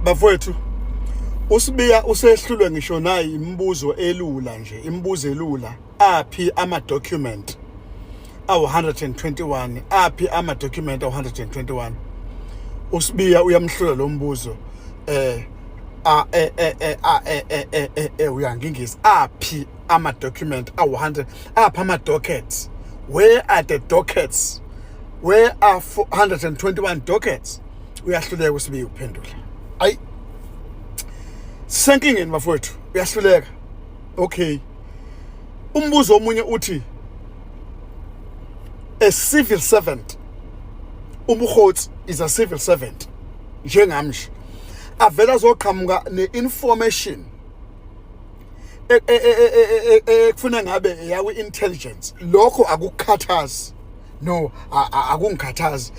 Bafowethu uSibiya usehlulwe ngisho nayi imibuzo elula nje, imibuzo elula. Aphi ama document awu 121, aphi ama document awu 121. uSibiya uyamhlula lo mbuzo uyangingisa aphi ama document awu 100, aphi ama dockets, where are the dockets, where are 121 dockets? Uyahluleka uSibiya ukuphendula. Ayi senkingeni bafowethu, uyahluleka. Okay, umbuzo omunye uthi a civil servant, uMkhotsi is a civil servant njengami nje, avela zoqhamuka ne-information ekufuna ngabe yawe intelligence. Lokho akukhathazi, no, akungikhathazi.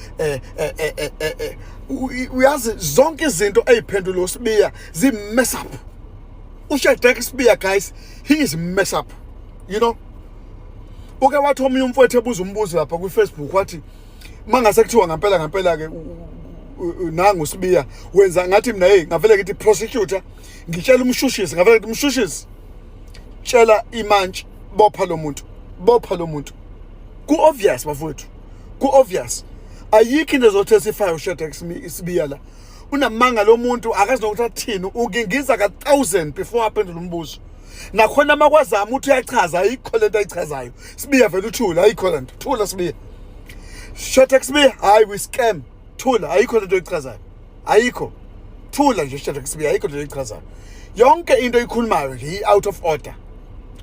Uyazi zonke izinto eziphendula uSibiya zi-mess up. uShadrack Sibiya, guys, he is mess up, you know. Uke wathi omunye umfowethu ebuza umbuzo lapha ku-Facebook wathi mangase kuthiwa ngampela ke nangu uSibiya wenza ngathi mina ngavele ngithi prosecutor, ngitshela umshushisi, ngavele ngithi umshushisi tshela imantshi bopha lo muntu. Ku-obvious bafowethu, ku-obvious. Ayikho into ezotestify uShadrack Sibiya la. Unamanga lo muntu akazi nokuthi athini, ugingiza ka-1000 before aphendula umbuzo. Nakhona makwazama ukuthi uyachaza, ayikho lento ayichazayo. Sibiya vele uthula, ayikho lento. Thula Sibiya. Shadrack Sibiya, hayi we scam. Thula, ayikho lento ayichazayo. Ayikho. Thula nje Shadrack Sibiya, ayikho lento ayichazayo. Yonke into oyikhulumayo nje i-out of order.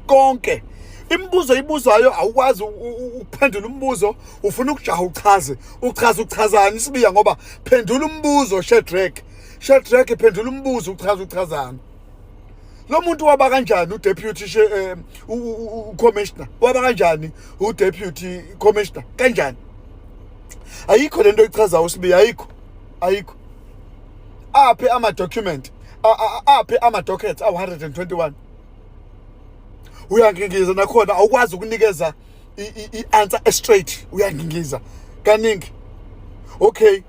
Konke. Imibuzo ibuzayo awukwazi ukuphendula umbuzo, ufuna ukujaha uchazani Sibiya, ngoba phendula umbuzo Shadrack phendula umbuzo uchazani. Lo muntu waba kanjani uDeputy Commissioner? Waba kanjani uDeputy Commissioner? Kanjani? Ayikho lento ichazayo uSibiya, ayikho. Aphi ama document, aphi ama dockets awu 121. Uyangingiza nakhona awukwazi ukunikeza i-answer straight, uyangingiza kaningi. Okay,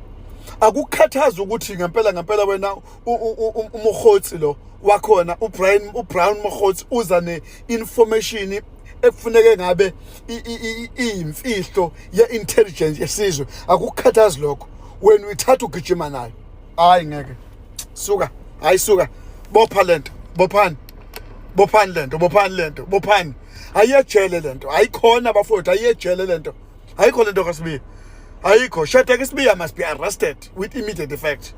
akukhathaza ukuthi ngempela wena uMkhotsi lo wakhona uBrown Mkhotsi uza ne-information ekufuneke ngabe iyimfihlo ye-intelligence yesizwe. Akukhathazi lokho wena uyithatha ugijima nayo. Hayi ngeke, suka, hayi suka, bopha lento, bophani. Ayejele lento, ayikhona bafowethu, ayejele lento. Ayikho lento kaSibiya, ayikho. Shadrack Sibiya must be arrested with immediate effect.